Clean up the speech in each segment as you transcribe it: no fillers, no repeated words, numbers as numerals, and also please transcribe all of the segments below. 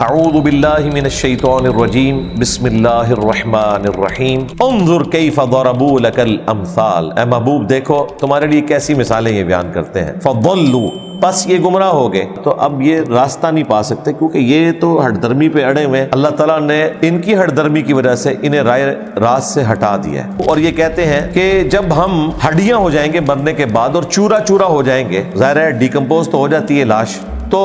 اعوذ باللہ من الشیطان الرجیم بسم اللہ الرحمن الرحیم انظر کیف ضربوا لک الامثال، اے محبوب دیکھو تمہارے لیے کیسی مثالیں یہ بیان کرتے ہیں. فضلوا، بس یہ گمراہ ہو گئے، تو اب یہ راستہ نہیں پا سکتے کیونکہ یہ تو ہٹ درمی پہ اڑے ہوئے. اللہ تعالیٰ نے ان کی ہٹ درمی کی وجہ سے انہیں راست سے ہٹا دیا ہے. اور یہ کہتے ہیں کہ جب ہم ہڈیاں ہو جائیں گے مرنے کے بعد اور چورا چورا ہو جائیں گے، ظاہر ہے ڈیکمپوز تو ہو جاتی ہے لاش، تو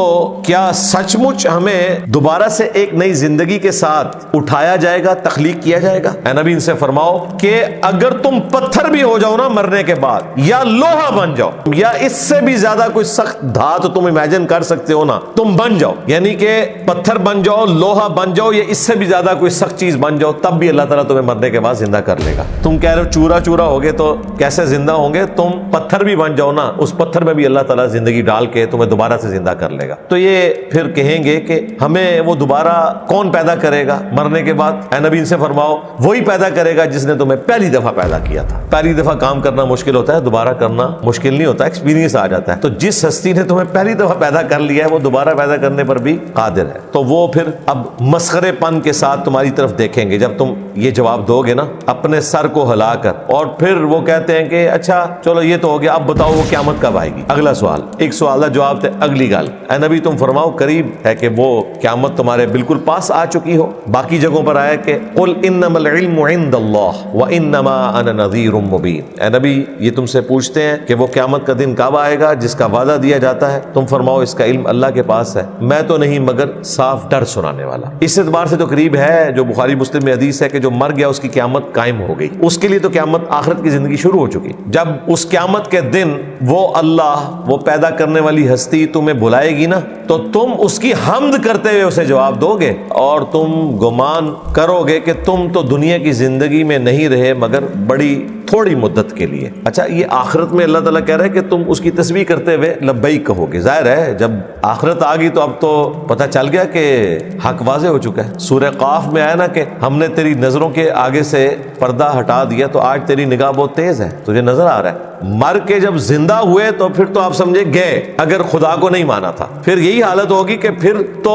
کیا سچ مچ ہمیں دوبارہ سے ایک نئی زندگی کے ساتھ اٹھایا جائے گا، تخلیق کیا جائے گا؟ اے نبی ان سے فرماؤ کہ اگر تم پتھر بھی ہو جاؤ نا مرنے کے بعد، یا لوہا بن جاؤ، یا اس سے بھی زیادہ کوئی سخت دھات تم امیجن کر سکتے ہو نا، تم بن جاؤ، یعنی کہ پتھر بن جاؤ، لوہا بن جاؤ، یا اس سے بھی زیادہ کوئی سخت چیز بن جاؤ، تب بھی اللہ تعالیٰ تمہیں مرنے کے بعد زندہ کر لے گا. تم کہہ رہے ہو چورا چورا ہوگے تو کیسے زندہ ہوں گے؟ تم پتھر بھی بن جاؤ نا، اس پتھر میں بھی اللہ تعالیٰ زندگی ڈال کے تمہیں دوبارہ سے زندہ کر لے گا. تو یہ پھر کہیں گے کہ ہمیں وہ دوبارہ کون پیدا کرے گا مرنے کے بعد؟ اے نبی ان سے فرماؤ وہی پیدا کرے گا جس نے تمہیں پہلی دفعہ پیدا کیا تھا. پہلی دفعہ کام کرنا مشکل ہوتا ہے، دوبارہ کرنا مشکل نہیں ہوتا، ایکسپیرینس آ جاتا ہے. تو جس ہستی نے تمہیں پہلی دفعہ پیدا کر لیا ہے وہ دوبارہ پیدا کرنے پر بھی قادر ہے. تو وہ پھر اب مسخرے پن کے ساتھ تمہاری طرف دیکھیں گے جب تم یہ جواب دو گے نا اپنے سر کو ہلا کر، اور پھر وہ کہتے ہیں کہ اچھا چلو یہ تو ہو گیا، اب بتاؤ وہ قیامت کب آئے گی؟ اگلا سوال، ایک سوال کا جواب تھے اگلی گل. اے نبی تم فرماؤ قریب ہے کہ وہ قیامت تمہارے بالکل پاس آ چکی ہو. باقی جگہوں پر آیا کہ قل انما العلم عند اللہ وانما انا نذیر مبین. اے نبی یہ تم سے پوچھتے ہیں کہ وہ قیامت کا دن کب آئے گا جس کا وعدہ دیا جاتا ہے، تم فرماؤ اس کا علم اللہ کے پاس ہے، میں تو نہیں مگر صاف ڈر سنانے والا. اس اعتبار سے تو قریب ہے، جو بخاری مسلم میں حدیث ہے کہ جو مر گیا اس کی قیامت قائم ہو گئی، اس کے لیے تو قیامت آخرت کی زندگی شروع ہو چکی. جب اس قیامت کے دن وہ اللہ، وہ پیدا کرنے والی ہستی تمہیں بلائے گی نا، تو تم اس کی حمد کرتے ہوئے اسے جواب دو گے، اور تم گمان کرو گے کہ تم تو دنیا کی زندگی میں نہیں رہے مگر بڑی تھوڑی مدت کے لیے. اچھا یہ آخرت میں اللہ تعالیٰ کہہ رہا ہے کہ تم اس کی تسبیح کرتے ہوئے لبیک کہو گے. ظاہر ہے جب آخرت آ گئی تو اب تو پتہ چل گیا کہ حق واضح ہو چکا ہے. سورہ قاف میں آیا نا کہ ہم نے تیری نظروں کے آگے سے پردہ ہٹا دیا، تو آج تیری نگاہ بہت تیز ہے، تجھے نظر آ رہا ہے. مر کے جب زندہ ہوئے تو پھر تو آپ سمجھے گئے، اگر خدا کو نہیں مانا تھا پھر یہی حالت ہوگی کہ پھر تو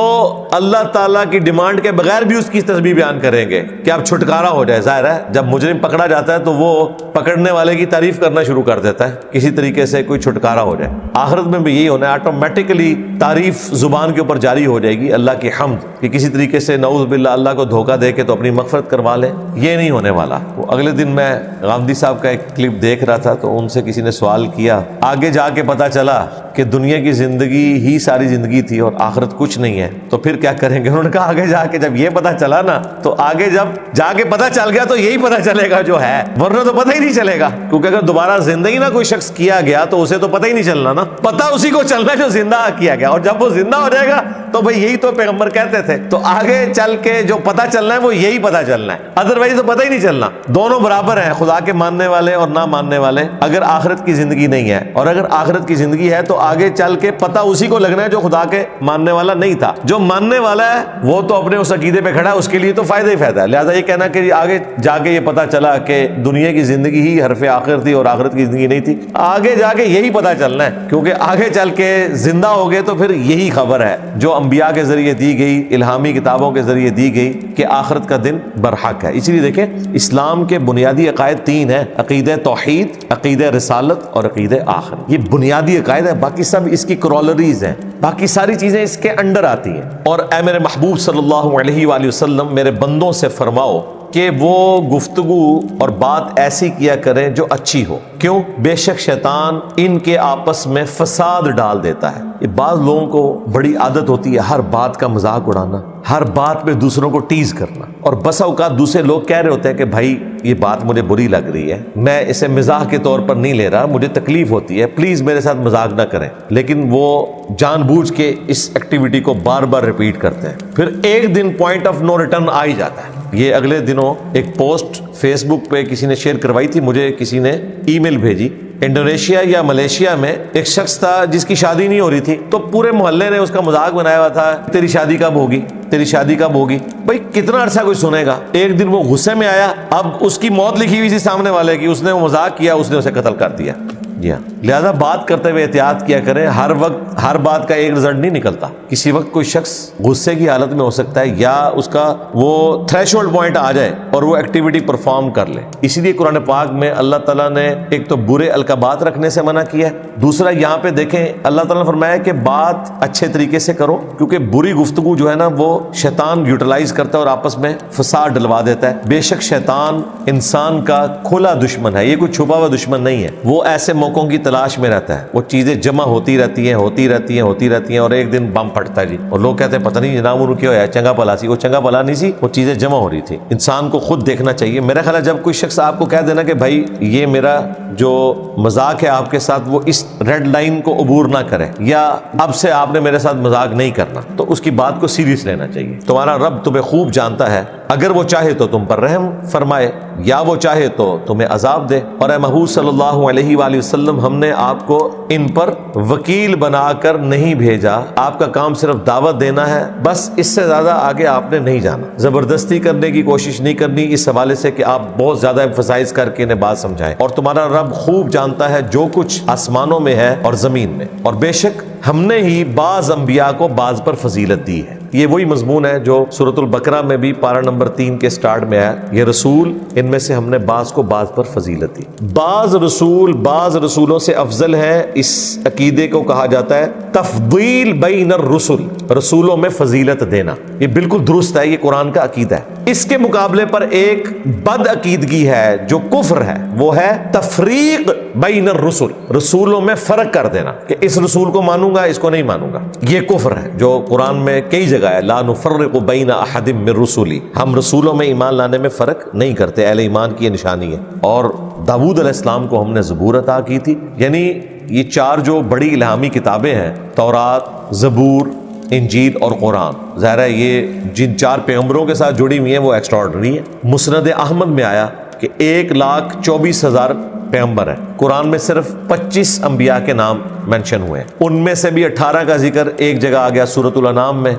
اللہ تعالیٰ کی ڈیمانڈ کے بغیر بھی اس کی تسبیح بیان کریں گے کہ اب چھٹکارا ہو جائے. ظاہر ہے جب مجرم پکڑا جاتا ہے تو وہ پکڑنے والے کی تعریف کرنا شروع کر دیتا ہے، کسی طریقے سے کوئی چھٹکارا ہو جائے. آخرت میں بھی یہی ہونا ہے، آٹومیٹکلی تعریف زبان کے اوپر جاری ہو جائے گی، اللہ کی حمد، کہ کسی طریقے سے نعوذ باللہ اللہ کو دھوکہ دے کے تو اپنی مغفرت کروا لے. یہ نہیں ہونے والا. وہ اگلے دن میں غامدی صاحب کا ایک کلپ دیکھ رہا تھا تو ان سے کسی نے سوال کیا، آگے جا کے پتا چلا کہ دنیا کی زندگی ہی ساری زندگی تھی اور آخرت کچھ نہیں ہے، تو پھر کیا کریں گے؟ انہوں نے کہا آگے جا کے جب یہ پتا چلا نا، تو آگے جب جا کے پتا چل گیا تو یہی پتا چلے گا جو ہے، ورنہ تو پتہ ہی نہیں چلے گا. کیونکہ اگر دوبارہ زندگی نہ کوئی شخص کیا گیا تو اسے تو پتہ ہی نہیں چلنا نا، پتہ اسی کو چلنا ہے جو زندہ کیا گیا، اور جب وہ زندہ ہو جائے گا تو بھئی یہی تو پیغمبر کہتے تھے. تو آگے چل کے جو پتہ چلنا ہے وہ یہی پتہ چلنا ہے، ادروائز تو پتہ ہی نہیں چلنا. دونوں برابر ہیں، خدا کے ماننے والے اور نہ ماننے والے. اگر آخرت کی زندگی نہیں ہے، اور اگر آخرت کی زندگی ہے تو آگے چل کے پتہ اسی کو لگنا ہے جو خدا کے ماننے والا نہیں تھا. جو ماننے والا ہے وہ تو اپنے اس عقیدے پہ کھڑا ہے، اس کے لیے تو فائدہ ہی فائدہ ہے. لہٰذا یہ کہنا کہ آگے جا کے یہ پتہ چلا کہ دنیا کی زندگی ہی حرف آخر تھی اور آخرت کی زندگی نہیں تھی، آگے جا کے یہی پتہ چلنا ہے. کیونکہ آگے چل کے زندہ ہو گئے تو پھر یہی خبر ہے جو انبیاء کے ذریعے دی گئی، الہامی کتابوں کے ذریعے دی گئی کہ آخرت کا دن برحق ہے. اسی لیے دیکھیں اسلام کے بنیادی عقائد تین ہیں، عقیدہ توحید، عقیدہ رسالت اور عقیدہ آخرت. یہ بنیادی عقائد ہے، باقی سب اس کی کرولریز ہیں، باقی ساری چیزیں اس کے انڈر آتی ہیں. اور اے میرے محبوب صلی اللہ علیہ وآلہ وسلم میرے بندوں سے فرماؤ کہ وہ گفتگو اور بات ایسی کیا کریں جو اچھی ہو. کیوں؟ بے شک شیطان ان کے آپس میں فساد ڈال دیتا ہے. یہ بعض لوگوں کو بڑی عادت ہوتی ہے ہر بات کا مذاق اڑانا، ہر بات پہ دوسروں کو ٹیز کرنا، اور بسا اوقات دوسرے لوگ کہہ رہے ہوتے ہیں کہ بھائی یہ بات مجھے بری لگ رہی ہے، میں اسے مزاح کے طور پر نہیں لے رہا، مجھے تکلیف ہوتی ہے، پلیز میرے ساتھ مذاق نہ کریں. لیکن وہ جان بوجھ کے اس ایکٹیویٹی کو بار بار ریپیٹ کرتے ہیں. پھر ایک دن پوائنٹ آف نو ریٹرن آ ہی جاتا ہے. یہ اگلے دنوں ایک پوسٹ فیس بک پہ کسی نے شیئر کروائی تھی، مجھے کسی نے ای میل بھیجی. انڈونیشیا یا ملیشیا میں ایک شخص تھا جس کی شادی نہیں ہو رہی تھی، تو پورے محلے نے اس کا مذاق بنایا ہوا تھا، تیری شادی کب ہوگی، تیری شادی کب ہوگی. بھائی کتنا عرصہ کوئی سنے گا. ایک دن وہ غصے میں آیا، اب اس کی موت لکھی ہوئی تھی سامنے والے کی، اس نے وہ مذاق کیا، اس نے اسے قتل کر دیا. جی ہاں. لہذا بات کرتے ہوئے احتیاط کیا کریں، ہر وقت ہر بات کا ایک رزلٹ نہیں نکلتا. کسی وقت کوئی شخص غصے کی حالت میں ہو سکتا ہے یا اس کا وہ تھریش ہولڈ پوائنٹ آ جائے اور وہ ایکٹیویٹی پرفارم کر لے. اسی لیے قرآن پاک میں اللہ تعالیٰ نے ایک تو برے القابات رکھنے سے منع کیا ہے، دوسرا یہاں پہ دیکھیں اللہ تعالیٰ نے فرمایا کہ بات اچھے طریقے سے کرو، کیونکہ بری گفتگو جو ہے نا وہ شیطان یوٹیلائز کرتا ہے اور آپس میں فساد ڈلوا دیتا ہے. بے شک شیطان انسان کا کھلا دشمن ہے، یہ کوئی چھپا ہوا دشمن نہیں ہے. وہ ایسے موقعوں کی تلاش میں رہتا ہے، وہ چیزیں جمع ہوتی رہتی ہیں اور ایک دن بم پھٹتا ہے جی، اور لوگ کہتے ہیں پتہ نہیں جناب انہوں کیا ہوا ہے، چنگا بھلا سی. وہ چنگا بھلا نہیں سی، وہ چیزیں جمع ہو رہی تھی. انسان کو خود دیکھنا چاہیے. میرا خیال ہے جب کوئی شخص آپ کو کہہ دینا کہ بھائی یہ میرا جو مذاق ہے آپ کے ساتھ وہ اس ریڈ لائن کو عبور نہ کرے، یا اب سے آپ نے میرے ساتھ مذاق نہیں کرنا، تو اس کی بات کو سیریس لینا چاہیے. تمہارا رب تمہیں خوب جانتا ہے، اگر وہ چاہے تو تم پر رحم فرمائے یا وہ چاہے تو تمہیں عذاب دے. اور اے محبوب صلی اللہ علیہ وآلہ وسلم، ہم نے آپ کو ان پر وکیل بنا کر نہیں بھیجا، آپ کا کام صرف دعوت دینا ہے، بس اس سے زیادہ آگے آپ نے نہیں جانا. زبردستی کرنے کی کوشش نہیں کرنی اس حوالے سے کہ آپ بہت زیادہ ایمفسائز کر کے انہیں بات سمجھائیں. اور تمہارا رب خوب جانتا ہے جو کچھ آسمانوں میں ہے اور زمین میں، اور بے شک ہم نے ہی بعض انبیاء کو بعض پر فضیلت دی ہے. یہ وہی مضمون ہے جو سورۃ البقرہ میں بھی پارہ نمبر 3 کے سٹارٹ میں ہے، یہ رسول ان میں سے ہم نے بعض کو بعض پر فضیلت دی. بعض رسول بعض رسولوں سے افضل ہے، اس عقیدے کو کہا جاتا ہے تفضیل بین الرسل، رسولوں میں فضیلت دینا. یہ بالکل درست ہے، یہ قرآن کا عقیدہ ہے. اس کے مقابلے پر ایک بد عقیدگی ہے جو کفر ہے، وہ ہے تفریق بین الرسل، رسولوں میں فرق کر دینا کہ اس رسول کو مانوں گا اس کو نہیں مانوں گا. یہ کفر ہے جو قرآن میں کئی جگہ ہے، لا نفرق بین احد من رسلی، ہم رسولوں میں ایمان لانے میں فرق نہیں کرتے. اہل ایمان کی یہ نشانی ہے. اور داؤد علیہ السلام کو ہم نے زبور عطا کی تھی. یعنی یہ 4 جو بڑی الہامی کتابیں ہیں، تورات، زبور، انجیل اور قرآن، ظاہر ہے یہ جن 4 پیغمبروں کے ساتھ جڑی ہوئی ہیں وہ ایکسٹراڈنری ہے. مسند احمد میں آیا کہ 1,24,000 پیغمبر ہیں. قرآن میں صرف 25 انبیاء کے نام مینشن ہوئے ہیں، ان میں سے بھی 18 کا ذکر ایک جگہ آ گیا سورۃ الانعام میں.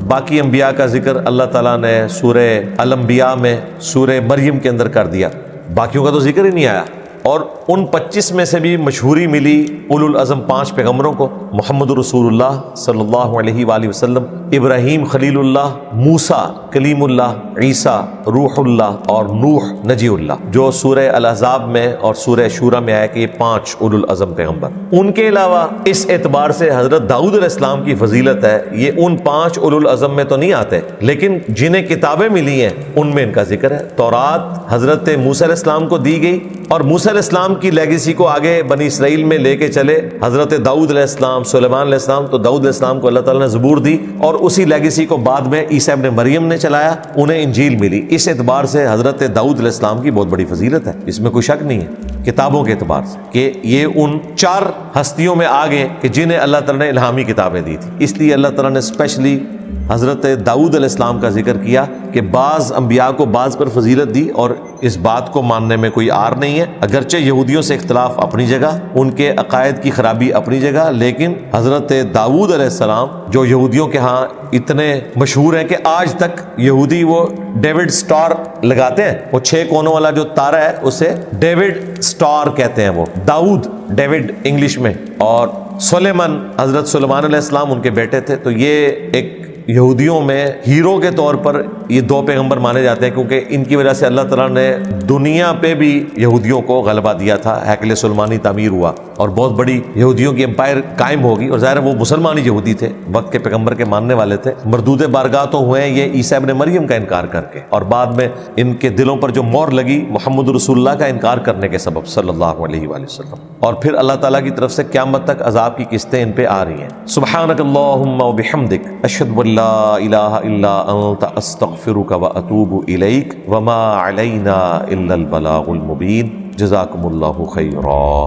باقی انبیاء کا ذکر اللہ تعالیٰ نے سورہ الانبیاء میں، سورہ مریم کے اندر کر دیا، باقیوں کا تو ذکر ہی نہیں آیا. اور ان 25 میں سے بھی مشہوری ملی اولو العزم 5 پیغمبروں کو، محمد رسول اللہ صلی اللہ علیہ وآلہ وسلم، ابراہیم خلیل اللہ، موسیٰ کلیم اللہ، عیسیٰ روح اللہ اور نوح نجی اللہ، جو سورہ الاحزاب میں اور سورہ شورى میں آیا کہ یہ 5 اولو العزم پیغمبر. ان کے علاوہ اس اعتبار سے حضرت داؤد علیہ السلام کی فضیلت ہے، یہ ان 5 اولو العزم میں تو نہیں آتے، لیکن جنہیں کتابیں ملی ہیں ان میں ان کا ذکر ہے. تورات حضرت موسیٰ علیہ السلام کو دی گئی، اور موسیٰ علیہ السلام کی لیگیسی کو آگے بنی اسرائیل میں لے کے چلے حضرت داؤد علیہ السلام، سلیمان علیہ السلام. تو داؤد علیہ السلام کو اللہ تعالیٰ نے زبور دی، اور اسی لیگیسی کو بعد میں عیسیٰ ابن مریم نے چلایا، انہیں انجیل ملی. اس اعتبار سے حضرت داؤد علیہ السلام کی بہت بڑی فضیلت ہے، اس میں کوئی شک نہیں ہے کتابوں کے اعتبار سے کہ یہ ان 4 ہستیوں میں آگے کہ جنہیں اللہ تعالیٰ نے الہامی کتابیں دی تھی. اس لیے اللہ تعالیٰ نے اسپیشلی حضرت داؤد علیہ السلام کا ذکر کیا کہ بعض انبیاء کو بعض پر فضیلت دی، اور اس بات کو ماننے میں کوئی عار نہیں ہے. اگرچہ یہودیوں سے اختلاف اپنی جگہ، ان کے عقائد کی خرابی اپنی جگہ، لیکن حضرت داؤد علیہ السلام جو یہودیوں کے ہاں اتنے مشہور ہیں کہ آج تک یہودی وہ ڈیوڈ سٹار لگاتے ہیں، وہ 6 کونوں والا جو تارا ہے اسے ڈیوڈ سٹار کہتے ہیں. وہ داؤد ڈیوڈ انگلش میں، اور سلیمان حضرت سلیمان علیہ السلام ان کے بیٹے تھے. تو یہ ایک یہودیوں میں ہیرو کے طور پر یہ 2 پیغمبر مانے جاتے ہیں، کیونکہ ان کی وجہ سے اللہ تعالیٰ نے دنیا پہ بھی یہودیوں کو غلبہ دیا تھا. ہیکل سلیمانی تعمیر ہوا اور بہت بڑی یہودیوں کی امپائر قائم ہوگی. اور ظاہر وہ مسلمان ہی یہودی تھے، وقت کے پیغمبر کے ماننے والے تھے. مردود بارگاہ تو ہوئے ہیں یہ عیسیٰ ابن مریم کا انکار کر کے، اور بعد میں ان کے دلوں پر جو مہر لگی محمد رسول اللہ کا انکار کرنے کے سبب صلی اللہ علیہ وآلہ وسلم. اور پھر اللہ تعالیٰ کی طرف سے قیامت تک عذاب کی قسطیں ان پہ آ رہی ہیں. سبحانک اللہم وبحمدک، اشہد ان لا الہ الا انت، استغفرک واتوب الیک، وما علینا الا البلاغ المبین. جزاکم اللہ خیرا.